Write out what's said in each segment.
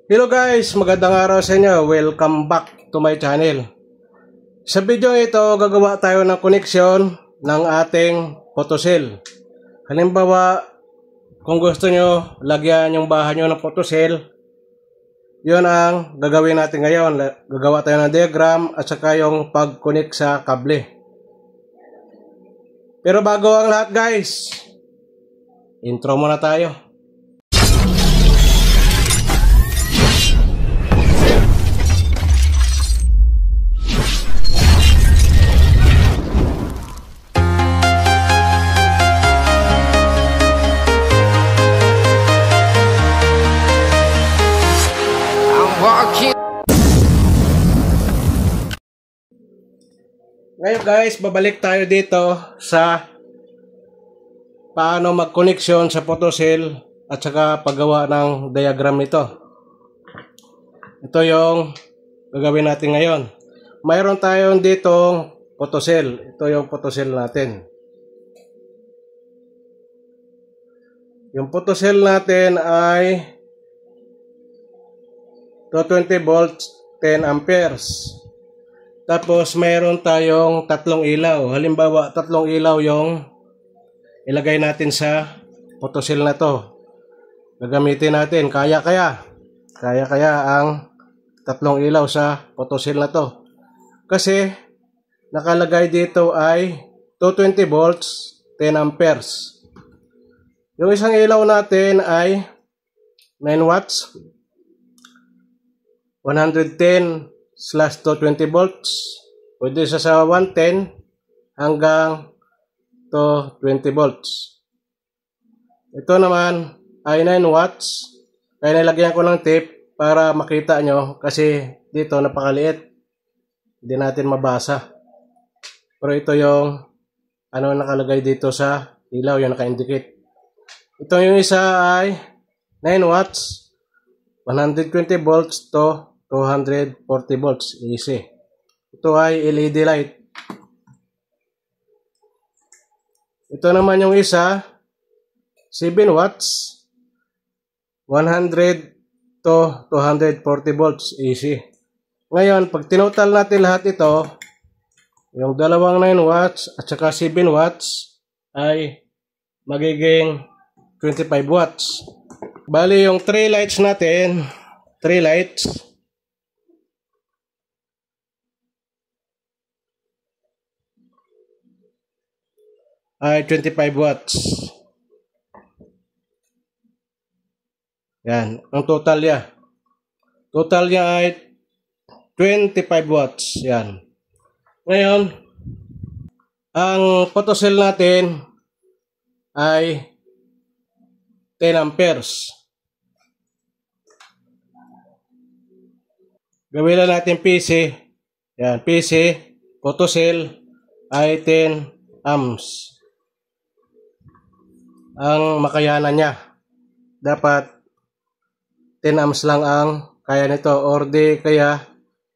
Hello guys, magandang araw sa inyo. Welcome back to my channel. Sa video ito, gagawa tayo ng koneksyon ng ating photocell. Halimbawa, kung gusto nyo lagyan yung bahay nyo ng photocell, yun ang gagawin natin ngayon. Gagawa tayo ng diagram at saka yung pag-connect sa kable. Pero bago ang lahat guys, intro muna tayo. Ngayon guys, babalik tayo dito sa paano mag-connection sa photocell at saka paggawa ng diagram nito. Ito yung gagawin natin ngayon. Mayroon tayong ditong photocell. Ito yung photocell natin. Yung photocell natin ay 220 volts, 10 amperes. Tapos mayroon tayong tatlong ilaw. Halimbawa, tatlong ilaw yung ilagay natin sa photocell na to. Gagamitin natin. Kaya ang tatlong ilaw sa photocell na to. Kasi nakalagay dito ay 220 volts, 10 amperes. Yung isang ilaw natin ay 9 watts, 110/220 volts. Pwede sa 110 hanggang to 20 volts. Ito naman ay 9 watts. Kaya nilagyan ko ng tape para makita nyo kasi dito napakaliit. Hindi natin mabasa. Pero ito yung nakalagay dito sa ilaw, yung naka-indicate. Ito yung isa ay 9 watts, 120 volts to 240 volts AC. Ito ay LED light. Ito naman yung isa, 7 watts, 100 to 240 volts AC. Ngayon, pag tinotal natin lahat ito, yung dalawang 9 watts at saka 7 watts ay magiging 25 watts. Bali, yung 3 lights natin, 3 lights, ay 25 watts. Yan, ang total niya. Total niya ay 25 watts. Yan. Ngayon, ang photocell natin ay 10 amperes. Gawin na natin PC. Yan, PC, photocell ay 10 amps. Ang makayanan niya. Dapat 10 amps lang ang kaya nito or di kaya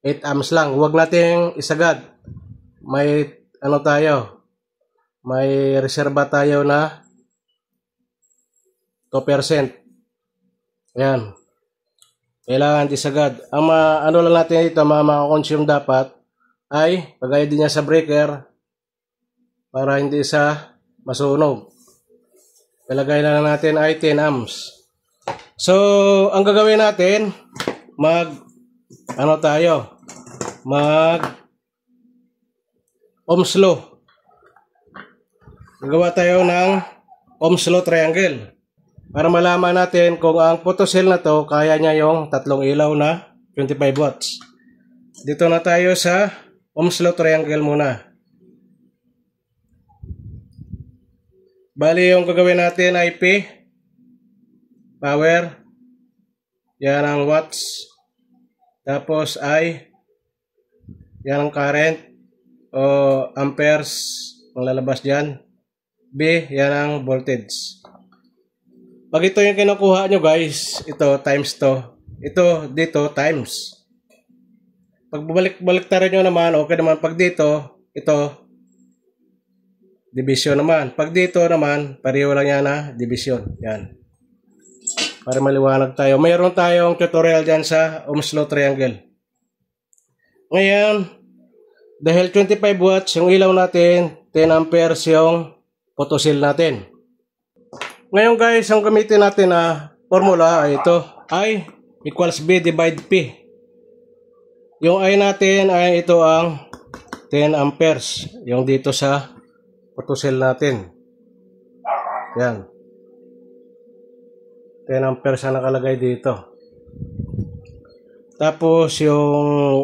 8 amps lang. Huwag nating isagad. May tayo. May reserba tayo na 2%. Ayan. Kailangan isagad. Ang lang natin dito, makakonsume dapat ay pagaya din niya sa breaker para hindi sa masunog. Ilagay na natin ay 10 amps. So, ang gagawin natin, Ohm's law. Gagawa tayo ng Ohm's law triangle. Para malaman natin kung ang photocell na to, kaya niya yung tatlong ilaw na 25 watts. Dito na tayo sa Ohm's law triangle muna. Bali, yung gagawin natin ay P, power, yan ang watts, tapos I, yan ang current, o amperes, ang lalabas dyan, B, yan ang voltage. Pag ito yung kinukuha nyo guys, ito times to, ito dito times. Pag balik tayo nyo naman, okay naman. Pag dito, ito, division naman. Pag dito naman, pareho lang yan na division. Yan. para maliwanag tayo. Mayroon tayong tutorial dyan sa Ohm's Law Triangle. Ngayon, dahil 25 watts yung ilaw natin, 10 amperes yung photocell natin. Ngayon guys, ang gamitin natin na formula ay ito. I equals B divide P. Yung I natin ay ito ang 10 amperes. Yung dito sa photocell natin. Yan. 10 amperes na nakalagay dito. Tapos yung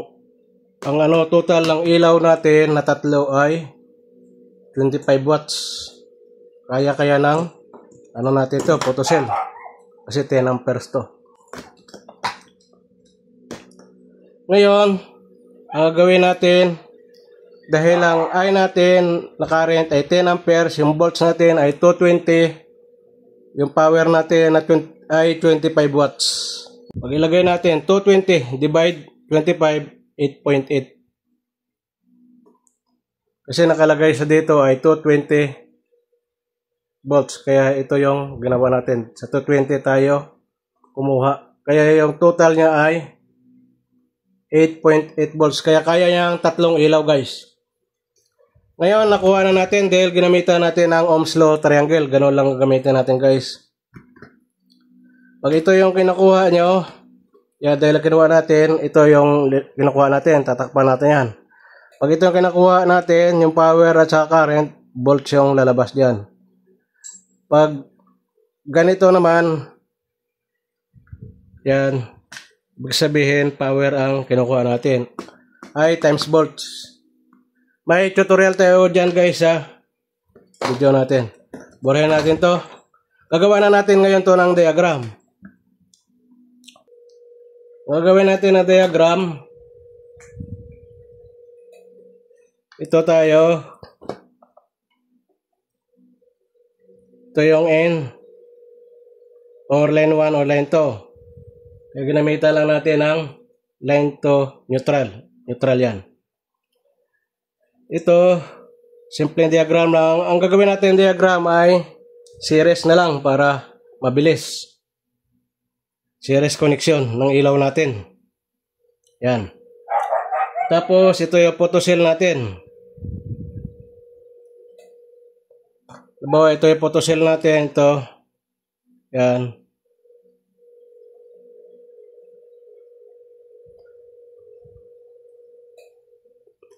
ang total ng ilaw natin na tatlo ay 25 watts. Kaya ng natin ito, photocell. Kasi 10 amperes to. Ngayon, ang gagawin natin, dahil ang I natin na current ay 10 amperes, yung volts natin ay 220, yung power natin ay 25 watts. Pag ilagay natin 220 divide 25, 8.8. Kasi nakalagay sa dito ay 220 volts. Kaya ito yung ginawa natin. Sa 220 tayo kumuha. Kaya yung total niya ay 8.8 volts. Kaya niyang tatlong ilaw guys. Ngayon nakuha na natin dahil ginamitan natin ang Ohm's Law Triangle. Ganun lang gamitin natin guys. Pag ito yung kinukuha nyo, dahil kinuha natin, ito yung kinukuha natin. Tatakpan natin yan. Pag ito yung kinukuha natin, yung power at saka current, volts yung lalabas dyan. Pag ganito naman, yan, ibig sabihin power ang kinukuha natin. I times volts. May tutorial tayo dyan guys sa video natin. Burahin natin to. Gagawa na natin ngayon to ng diagram. Gagawin natin ang diagram. Ito tayo. Ito yung N. Or line 1 or line 2. Kaya ginamitan lang natin ang line to neutral. Neutral yan. Ito, simple diagram lang. Ang gagawin natin diagram ay series na lang para mabilis. Series connection ng ilaw natin. Yan. Tapos, ito yung photocell natin. Diba, ito yung photocell natin. Ito. Yan.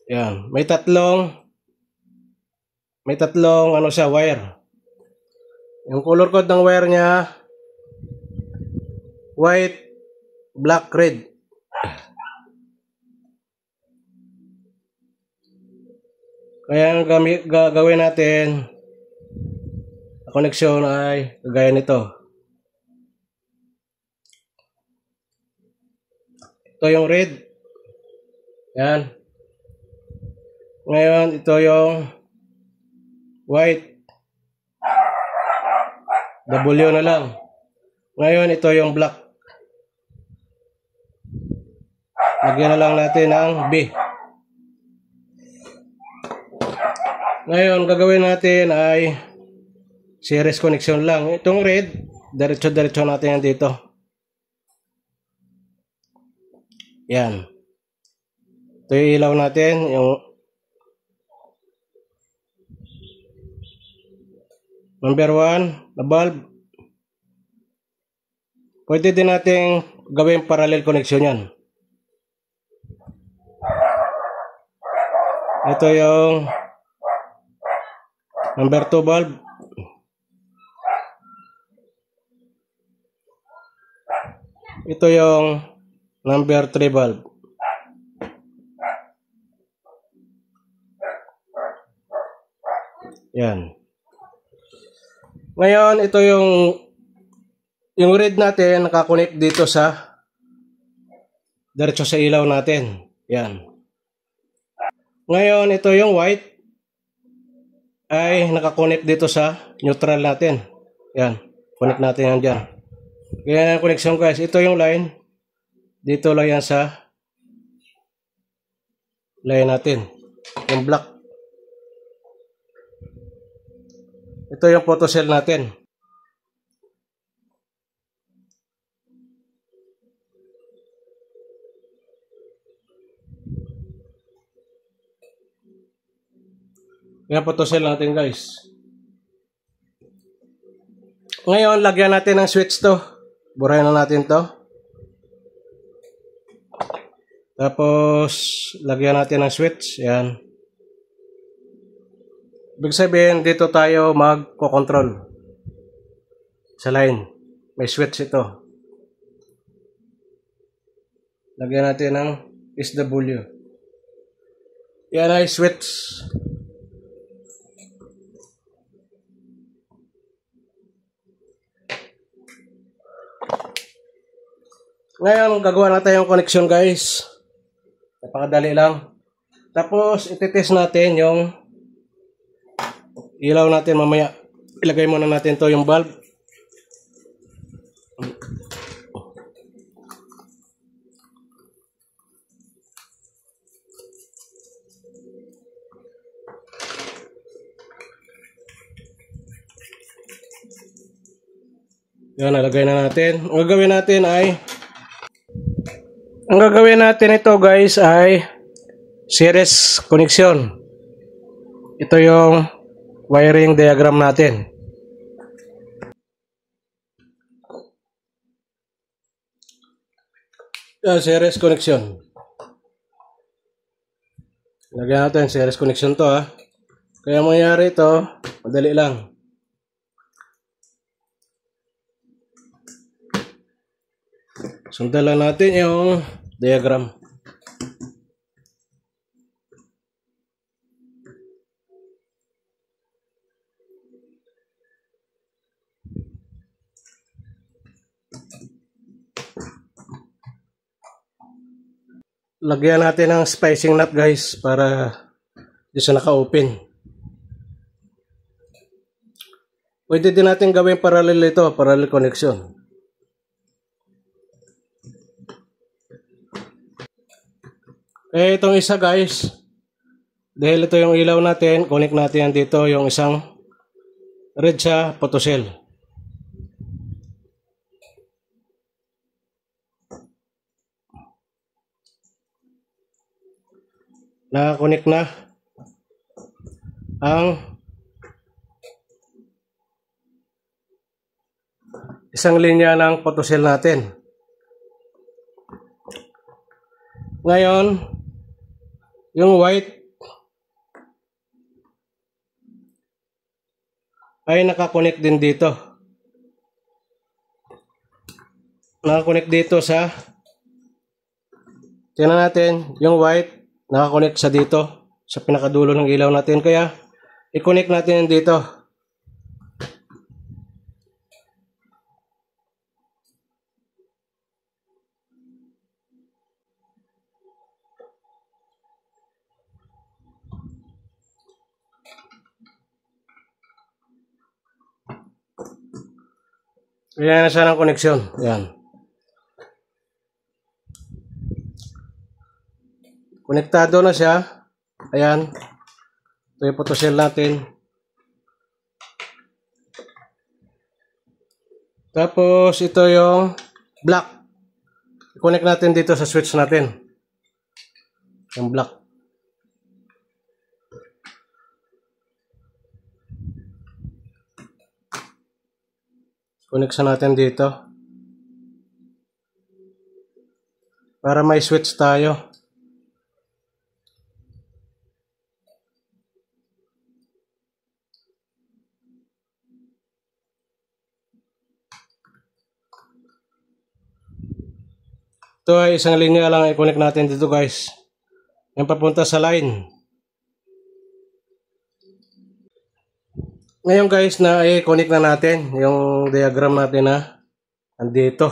Yan. May tatlong wire. Yung color code ng wire niya, white, black, red. Kaya ang gagawin natin, ang connection ay gaya nito. Ito yung red. Yan. Ngayon, ito yung white. W na lang. Ngayon, ito yung black. Lagyan na lang natin ng B. Ngayon, gagawin natin ay series connection lang. Itong red, diretso-diretso natin yan dito. Yan. Ito yung ilaw natin, yung number 1 na bulb. Pwede din natin gawin parallel connection yan. Ito yung number 2 bulb. Ito yung number 3 bulb. Yan. Ngayon, ito yung red natin nakakonect dito sa diretso sa ilaw natin. Yan. Ngayon, ito yung white ay nakakonect dito sa neutral natin. Yan. Connect natin yan dyan. Ganyan ang connection guys. Ito yung line. Dito lang yan sa line natin. Yung black. Ito yung photocell natin. Yan photocell natin guys. Ngayon, lagyan natin ng switch to. Burahin na natin to. Tapos, lagyan natin ng switch. Yan. Ibig sabihin, dito tayo magko-control sa line. May switch ito. Lagyan natin ng SW. Yan ay switch. Ngayon, gagawa natin yung connection guys. Napakadali lang. Tapos, ititest natin yung ilaw natin mamaya. Ilagay muna natin to yung bulb. Yan, nalagay na natin. Ang gagawin natin ito guys ay series connection. Ito yung wiring diagram natin. Yan, series connection. Lagyan natin series connection to ha. Kaya mangyari ito, madali lang. Sundan lang natin yung diagram. Lagyan natin ng spacing nut guys para di siya naka-open. Pwede din natin gawin parallel ito, parallel connection. Eh, itong isa guys, dahil ito yung ilaw natin, connect natin yan dito yung isang red sa photocell. Naka-connect na ang isang linya ng photocell natin. Ngayon, yung white ay nakakonect din dito. Nakakonect dito sa, tingnan natin, yung white nakakonect sa dito, sa pinakadulo ng ilaw natin. Kaya, i-connect natin dito. Yan na siya ng connection. Yan. Konektado na siya. Ayan. Ito yung photocell natin. Tapos ito yung black. I-connect natin dito sa switch natin. Yung black. Connection natin dito. Para may switch tayo. Ito ay isang linya lang i-connect natin dito guys. Yung papunta sa line. Ngayon guys, na i-connect na natin yung diagram natin na andito.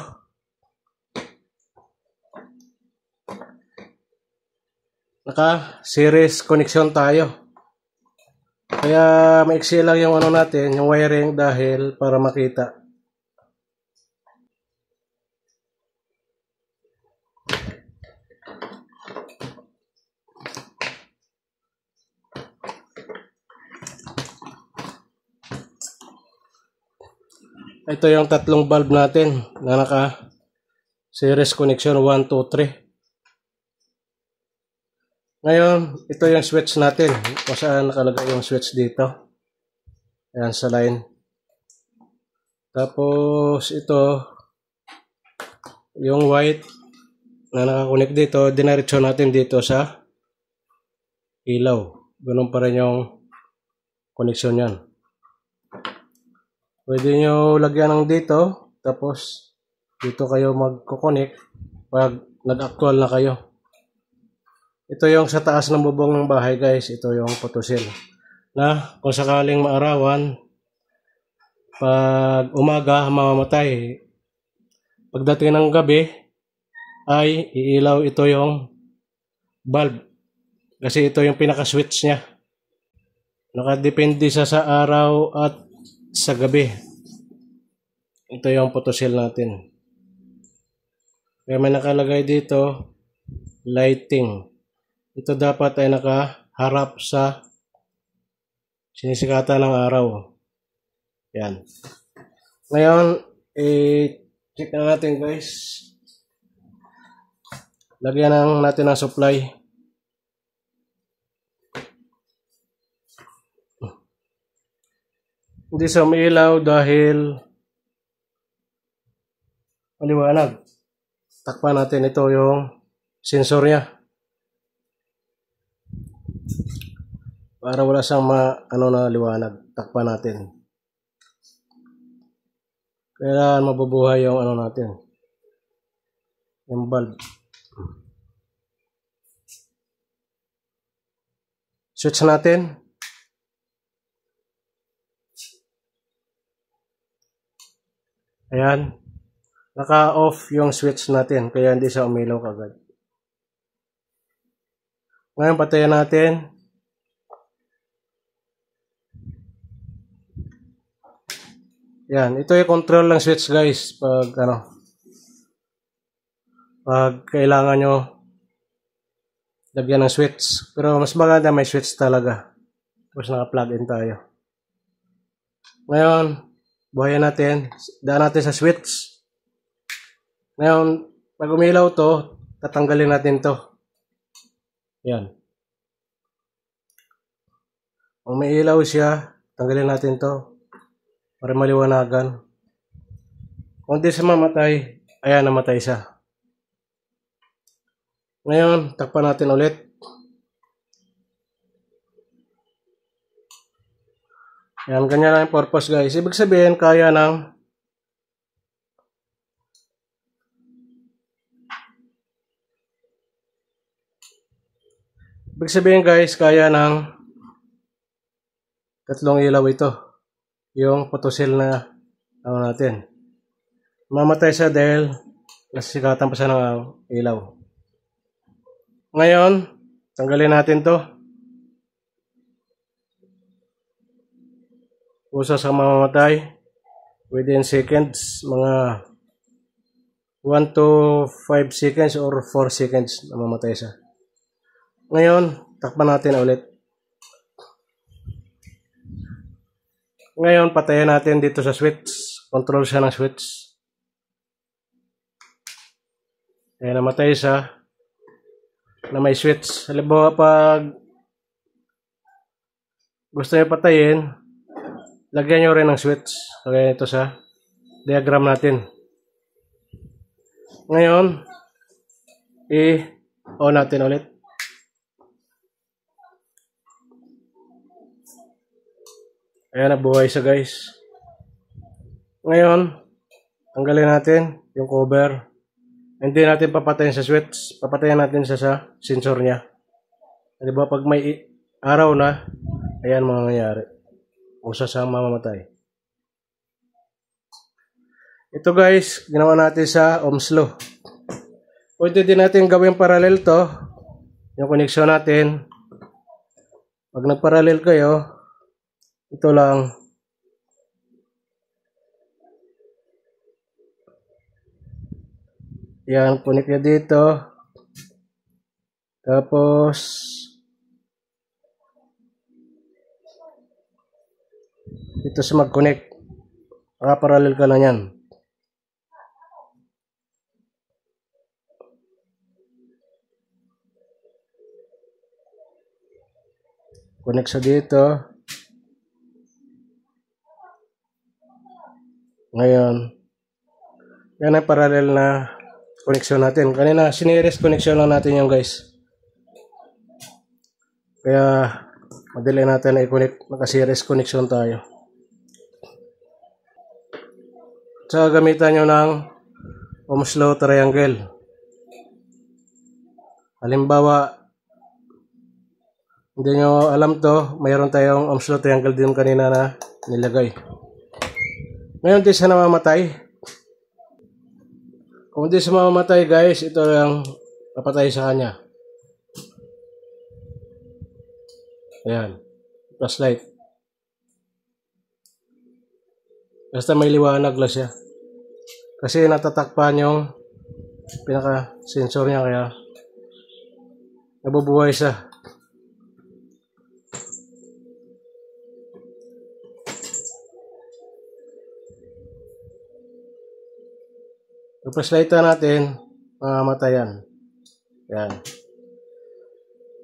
Naka-series connection tayo. Kaya maiksi lang yung ano natin, yung wiring dahil para makita. Ito yung tatlong bulb natin na naka series connection 1, 2, 3. Ngayon, ito yung switch natin. Kung saan nakalagay yung switch dito. Ayan, sa line. Tapos, ito, yung white na nakakunik dito, dinaretso natin dito sa ilaw. Ganun pa rin yung connection yan. Pwede nyo lagyan ng dito, tapos dito kayo magkukonek pag nag-actual na kayo. Ito yung sa taas ng bubong ng bahay guys, ito yung photocell. Na kung sakaling maarawan, pag umaga mamamatay. Pagdating ng gabi, ay iilaw ito yung bulb. Kasi ito yung pinaka-switch niya. Nakadepende sa araw at sa gabi. Ito yung photocell natin. Kaya may nakalagay dito, lighting. Ito dapat ay nakaharap sa sinisikatan ng araw. Yan. Ngayon, check na natin guys. Lagyan natin ng supply. Hindi sa umiilaw dahil maliwanag. Takpan natin ito yung sensor niya. Para wala siyang na liwanag. Takpan natin. Kailangan mabubuhay yung natin. Yung bulb. Switch natin. Ayan. Naka-off yung switch natin. Kaya hindi siya umilaw kagad. Ngayon patayin natin. Yan. Ito yung control ng switch guys. Pag kailangan nyo lagyan ng switch. Pero mas maganda may switch talaga. Tapos naka-plug in tayo. Ngayon, buhayan natin. Daan natin sa switch. Ngayon, pag umilaw to, tatanggalin natin to. Yan. Kung may ilaw siya, tanggalin natin to. Para maliwanagan. Kung di siya mamatay, ayan, namatay siya. Ngayon, takpan natin ulit. Yan, ganyan lang yung purpose guys. Ibig sabihin, kaya ng tatlong ilaw ito. Yung photocell na natin. Mamatay siya dahil nasisikatan pa siya ng ilaw. Ngayon, tanggalin natin to. Usa sa mamamatay within seconds, mga 1 to 5 seconds or 4 seconds na mamatay siya. Ngayon, takpan natin ulit. Ngayon, patayin natin dito sa switch. Control siya ng switch. Ayan, namatay siya na may switch. Halimbawa, pag gusto nyo patayin, lagyan nyo rin ng switch. Kaya ito sa diagram natin. Ngayon, i-on natin ulit. Ayan, nabuhay siya guys. Ngayon, tanggalin natin yung cover. Hindi natin papatayin sa switch. Papatayin natin siya sa sensor niya. Diba pag may araw na, ayan mangyayari. Usa siyang mamamatay. Ito guys, ginawa natin sa Ohm's Law. Pwede din natin gawin parallel to. Yung connection natin. Pag nagparallel kayo, ito lang. Yan, connect nyo dito. Tapos, dito sa mag-connect. Nakaparallel ka na yan. Connect sa dito. Ngayon, yan ang parallel na connection natin. Kanina, sineries connection lang natin yung guys. Kaya, madali natin i-connect. Naka-series connection tayo. So, gamitan nyo ng Ohm's Law triangle. Halimbawa, hindi nyo alam to, mayroon tayong Ohm's Law triangle din kanina na nilagay. Ngayon, di siya namamatay. Kung di siya mamamatay guys, ito yung papatay sa kanya. Ayan. Flashlight. Basta may liwanag lang siya. Kasi natatakpan yung pinaka-sensor niya kaya nabubuhay siya. Flashlightan natin, mamamatayan. Yan.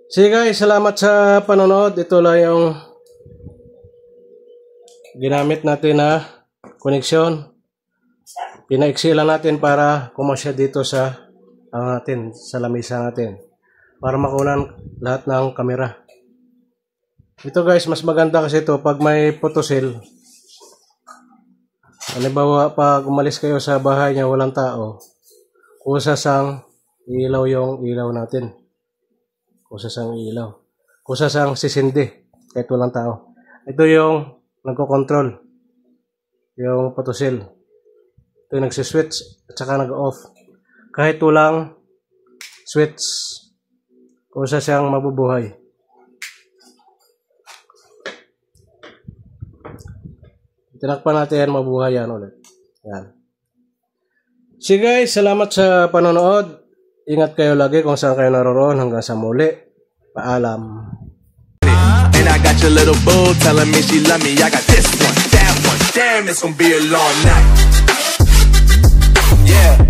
Sige guys, salamat sa panonood. Ito lang yung ginamit natin na connection. Pinaiksi lang natin para kumasya dito sa natin, sa lamisa natin. Para makunan lahat ng kamera. Ito guys, mas maganda kasi ito pag may photocell. Halimbawa, pag umalis kayo sa bahay niya, walang tao, kusasang ilaw yung ilaw natin. Kusasang ilaw. Kusasang sisindi, kahit walang tao. Ito yung nagko-control. Yung photocell. Ito yung nagsiswitch at saka nag-off. Kahit walang switch, kusasang mabubuhay. Tinakpan natin yan, mabuhay yan ulit. Yan. So guys, salamat sa panonood. Ingat kayo lagi kung saan kayo naroroon. Hanggang sa muli. Paalam. And I got your little boo telling me she love me. I got this one, that one. Damn, it's gonna be a long night. Yeah.